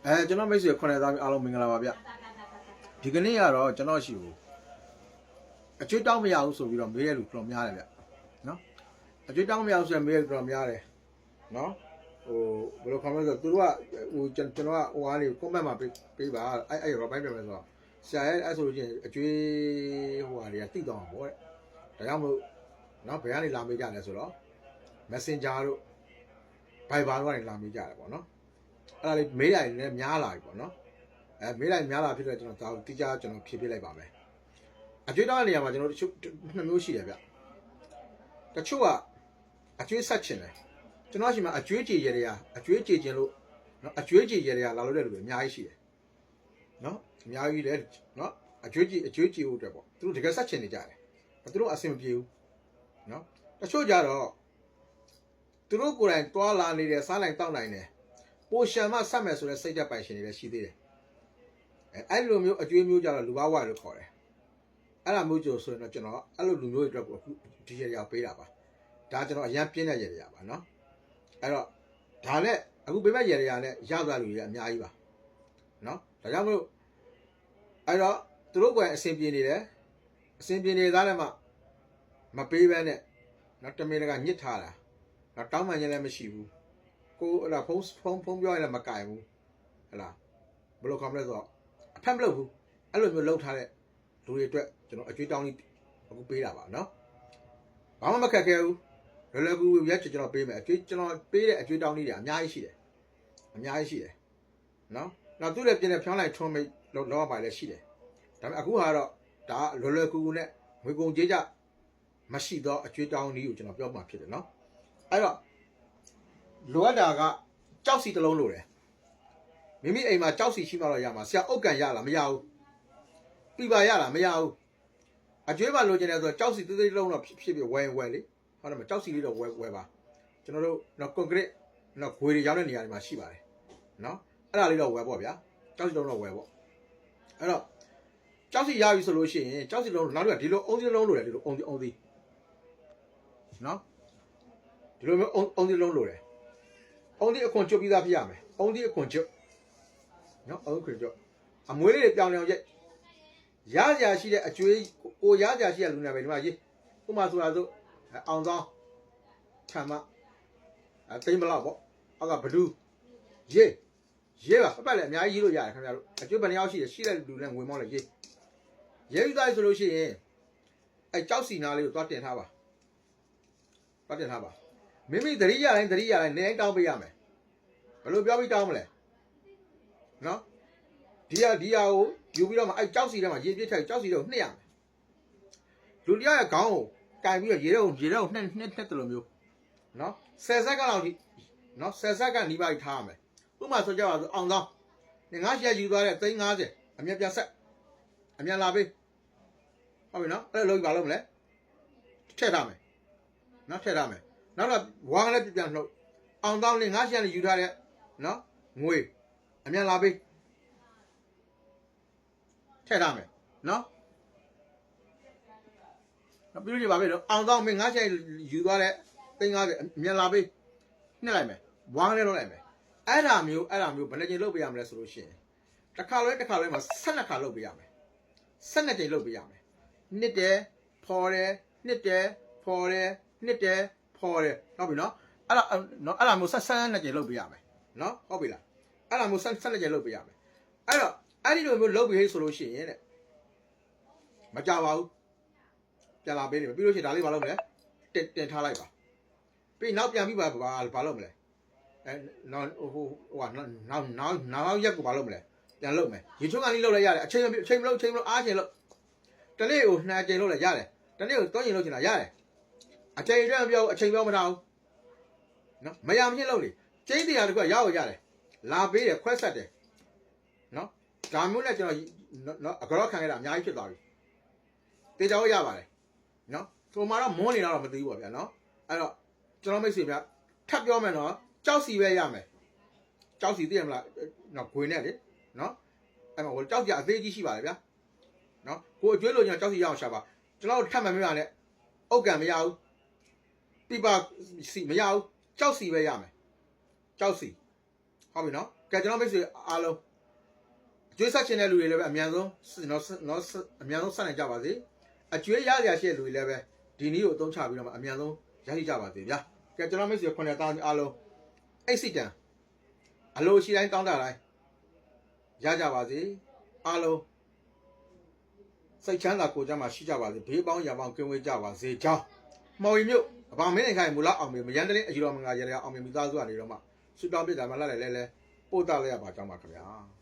ကျွန်တော်မိတ်ဆွေ9သားအားလုံးမင်္ဂလာပါဗျဒီကနေ့ကတော့ကျွန်တော်ရှိဘူးအကျွတ်တောင်းမရဘူးဆိုပြီးတော့မေးရလူတော်များတယ်ဗျနော်အကျွတ်တောင်းမရဘူးဆိုရင်မေးရလူတော်များတယ်နော်ဟိုဘယ်လိုခေါ်မလဲဆိုတော့သူတို့ကဟိုကျွန်တော်ကဟိုအားလေး comment မှာပေးပါအဲ့ရောပိုင်းပြမယ်ဆိုတော့ဆရာရဲ့အဲ့ဆိုလို့ချင်းအကျွေးဟိုဟာတွေကတိတော့မှာပေါ့တဲ့ဒါကြောင့်မလို့နော်ဘယ်ကနေလာမေးကြလဲဆိုတော့ Messenger တို့ Viber တို့ကနေလာမေးကြတယ်ပေါ့နော်အဲ့ဒါလေးမေးလိုက်ရင်လည်းများလာပြီပေါ့နော်မေးလိုက်များလာဖြစ်တော့ကျွန်တော်ဒါကိုတိကျကျွန်တော်ဖြည့်ပြလိုက်ပါမယ်အကျွေးတောင်းတဲ့နေရာမှာကျွန်တော်တချို့နှစ်မျိုးရှိတယ်ဗျတချို့ကအကျွေးဆက်ချင်တယ်ကျွန်တော်ရှိမှအကျွေးကြေရတွေကအကျွေးကြေခြင်းလို့နော်အကျွေးကြေရတွေကလာလို့တဲ့လူတွေအများကြီးရှိတယ်နော်အများကြီးတယ်နော်အကျွေးကြေဖို့အတွက်ပေါ့သူတို့တကယ်ဆက်ချင်နေကြတယ်သူတို့အဆင်မပြေဘူးနော်တချို့ကြတော့သူတို့ကိုယ်တိုင်တွာလာနေတယ်စားနိုင်တောက်နိုင်တယ်ပိုရှံမဆက်မယ်ဆိုတဲ့စိတ်ဓာတ်ပိုင်ရှင်တွေလည်းရှိသေးတယ်အဲ့လိုမျိုးအကျွေးမျိုးကြတော့လူဘာဝလို့ခေါ်တယ်အဲ့ဒါမျိုးကြဆိုရင်တော့ကျွန်တော်အဲ့လိုလူမျိုးတွေအတွက်ကိုဒီရရပေးတာပါဒါကျွန်တော်အရန်ပြင်းတဲ့ရရပါနော်အဲ့တော့ဒါနဲ့အခုပေးမဲ့ရရနဲ့ရသွားလူတွေအများကြီးပါနော်ဒါကြောင့်မလို့အဲ့တော့သူတို့ကအဆင်ပြေနေတယ်အဆင်ပြေနေသားလည်းမပေးဘဲနဲ့နော်တမင်တကညစ်ထားတာနော်တောင်းပန်ခြင်းလည်းမရှိဘူးကိုအဲ့ဒါဖုန်းပြောရင်လည်းမကင်ဘူးဟဲ့လားဘယ်လိုခေါ်မလဲဆိုတော့အဖက်မလုပ်ဘူးအဲ့လိုမျိုးလှုပ်ထားတဲ့လူတွေအတွက်ကျွန်တော်အကျွေးတောင်းလေးအခုပေးတာပါနော်ဘာမှမခက်ခဲဘူးလွယ်ကူရက်ကျွန်တော်ပေးမယ်အကျွေးကျွန်တော်ပေးတဲ့အကျွေးတောင်းလေးတွေအများကြီးရှိတယ်နော်နောက်သူ့လည်းပြင်းတဲ့ဖြောင်းလိုက်ထုံးမိတ်လောက်ရပါလေရှိတယ်ဒါပေမဲ့အခုဟာတော့ဒါလွယ်ကူနဲ့ငွေကုန်ကြေးကြမရှိတော့အကျွေးတောင်းလေးကိုကျွန်တော်ပြောမှဖြစ်တယ်နော်အဲ့တော့လိုအပ်တာကကြောက်စီတစ်လုံးလိုတယ်မိမိအိမ်မှာကြောက်စီရှိမှတော့ရမှာဆရာအုတ်ကန်ရလားမရဘူးပြပါရလားမရဘူးအကျွေးပါလိုချင်တယ်ဆိုတော့ကြောက်စီသေးသေးလုံးတော့ဖြစ်ဝယ်လေဟုတ်တယ်မကြောက်စီလေးတော့ဝယ်ပါကျွန်တော်တို့နော်ကွန်ကရစ်နော်ဂွေတွေရောက်တဲ့နေရာတွေမှာရှိပါတယ်နော်အဲ့ဒါလေးတော့ဝယ်ပေါ့ဗျာကြောက်စီလုံးတော့ဝယ်ပေါ့အဲ့တော့ကြောက်စီရပြီဆိုလို့ရှိရင်ကြောက်စီလုံးနောက်တစ်ခါဒီလိုအုံးစီလုံးလိုတယ်ဒီလိုအုံးစီနော်ဒီလိုမျိုးအုံးစီလုံးလိုတယ်အုံးဒီအခွန်ကျွတ်ပြီးသားဖြစ်ရမယ်အုံးဒီအခွန်ကျွတ်နော်အုံးခွန်ကျွတ်အမွေးလေးတွေပြောင်းပြောင်းရက်ရကြရှိတဲ့အကျွေးကိုရကြရှိတဲ့လူနာပဲဒီမှာရေးဥမာဆိုတာဆိုအောင်သောခံမတိမ်မလောက်ပေါ့အောက်ကဘဒူးရေးပါပတ်လည်းအများကြီးရေးလို့ရတယ်ခင်ဗျားတို့အကျွေးဘယ်နှယောက်ရှိတယ်ရှိတဲ့လူနဲ့ငွေမောင်းလည်းရေးပြီးသားဆိုလို့ရှိရင်အဲကြောက်စီနာလေးကိုသွားတင်ထားပါမိမိသတိရတိုင်းနေတောင်းပေးရမယ်ဘယ်လိုပြောပြီးတောင်းမလဲနော်ဒီဟာကိုယူပြီးတော့မှအဲကြောက်စီထဲမှာရေပြစ်ထည့်ကြောက်စီတော့နှိမ့်ရမယ်လူတယောက်ရဲ့ခေါင်းကိုကင်ပြီးတော့ရေထဲကိုနှက်တယ်လို့မျိုးနော်10စက္ကန့်လောက်ဒီနော်10စက္ကန့်နီးပါးထားရမယ်ဥပမာဆိုကြပါစို့အောင်သောငါးရှက်ယူသွားတဲ့350အမြတ်ပြန်ဆက်အမြတ်လာပေးဟုတ်ပြီနော်အဲ့လိုလုပ်ပါလို့မလဲထည့်ထားမယ်နော်ထည့်ထားမယ်နောက်ကဝါးကလေးပြန်နှုတ်အောင်သောနဲ့ငါးရှက်နဲ့ယူထားတဲ့နော်ငွေအမြတ်လာပေးထည့်ထားမယ်နော်ပြီးလို့ဒီပါပဲတော့အောင်သောမင်းငါးရှက်ယူသွားတဲ့350အမြတ်လာပေးနှက်လိုက်မယ်ဝါးကလေးလုပ်လိုက်မယ်အဲ့ဒါမျိုးဘယ်နှကြိမ်လုပ်ပေးရမလဲဆိုလို့ရှိရင်တစ်ခါလွဲမှာ12ခါလုပ်ပေးရမယ်12ကြိမ်လုပ်ပေးရမယ်နှစ်တယ်ဖော်တယ်နှစ်တယ်ဖော်တယ်နှစ်တယ်ဖော်တယ်ဟုတ်ပြီနော်အဲ့ဒါမျိုး12ကြိမ်လုပ်ပေးရမယ်နော်ဟုတ်ပြီလားအဲ့ဒါမျိုး12ကြိမ်လုပ်ပေးရမယ်အဲ့တော့အဲ့ဒီလိုမျိုးလုပ်ပေးဆိုလို့ရှိရင်တဲ့မကြပါဘူးပြန်လာပေးတယ်ပြီးလို့ရှိရင်ဒါလေးမလုပ်မလဲတင်ထားလိုက်ပါပြီးနောက်ပြန်ပြီးဘာလုပ်မလဲနောက်ရက်ကိုဘာလုပ်မလဲပြန်လုပ်မယ်ရေချုံကနေလုပ်လိုက်ရတယ်အချိန်မလို့အားချိန်လို့တနေ့ကို2ကြိမ်လုပ်လိုက်ရတယ်တနေ့ကို3ကြိမ်လုပ်ချင်တာရတယ်အချိန်အတွက်မပြောဘူးအချိန်ပြောမထားဘူးနော်မရမချင်းလုပ်လေကျင်းတရားတခုကရောက်ရတယ်လာပေးတယ်ခွဲဆက်တယ်နော်ဒါမျိုးနဲ့ကျွန်တော်နော်အကြောခံခဲ့တာအများကြီးဖြစ်သွားပြီတေချာရပါတယ်နော်ဆိုမှတော့မွန်းနေတော့မသိဘူးပေါ့ဗျာနော်အဲ့တော့ကျွန်တော်မိတ်ဆွေဗျာထပ်ပြောမယ်နော်ကြောက်စီပဲရမယ်ကြောက်စီသိရမလားနော်ဂွေနဲ့လေနော်အဲ့မှာဟိုကြောက်ကြအသေးကြီးရှိပါတယ်ဗျာနော်ကိုအကျွေးလို့ကျွန်တော်ကြောက်စီရအောင်ရှာပါကျွန်တော်ထပ်မမေးပါနဲ့အုတ်ကန်မရဘူးပြပါစီမရဘူးကြောက်စီပဲရမယ်ကြောက်စီဟုတ်ပြီနော် ကဲကျွန်တော်မိတ်ဆွေအားလုံးအကျွေးဆက်ချင်တဲ့လူတွေလည်းပဲအများဆုံးအများဆုံးဆက်နိုင်ကြပါစေအကျွေးရရရှိတဲ့လူတွေလည်းပဲဒီနည်းကိုအသုံးချပြီးတော့အများဆုံးရရှိကြပါစေဗျာကဲကျွန်တော်မိတ်ဆွေ9တောင်းအားလုံးအိတ်စိတံအလိုရှိတိုင်းတောင်းတတိုင်းရကြပါစေအားလုံးစိတ်ချမ်းသာကိုယ်ကျမ်းမှာရှိကြပါစေဘေးပေါင်းရာပေါင်းကင်းဝေးကြပါစေကြောင်းမော်ရီမြို့အပေါင်းမင်းနိုင်ခိုင်မူလအောင်မရန်တလင်းအယူတော်မင်္ဂလာရရအောင်မြင်မိသားစုကနေတော့မှဆွတောင်းပြတာမှလည်းပို့တာလိုက်ရပါကြောင်းပါခင်ဗျာ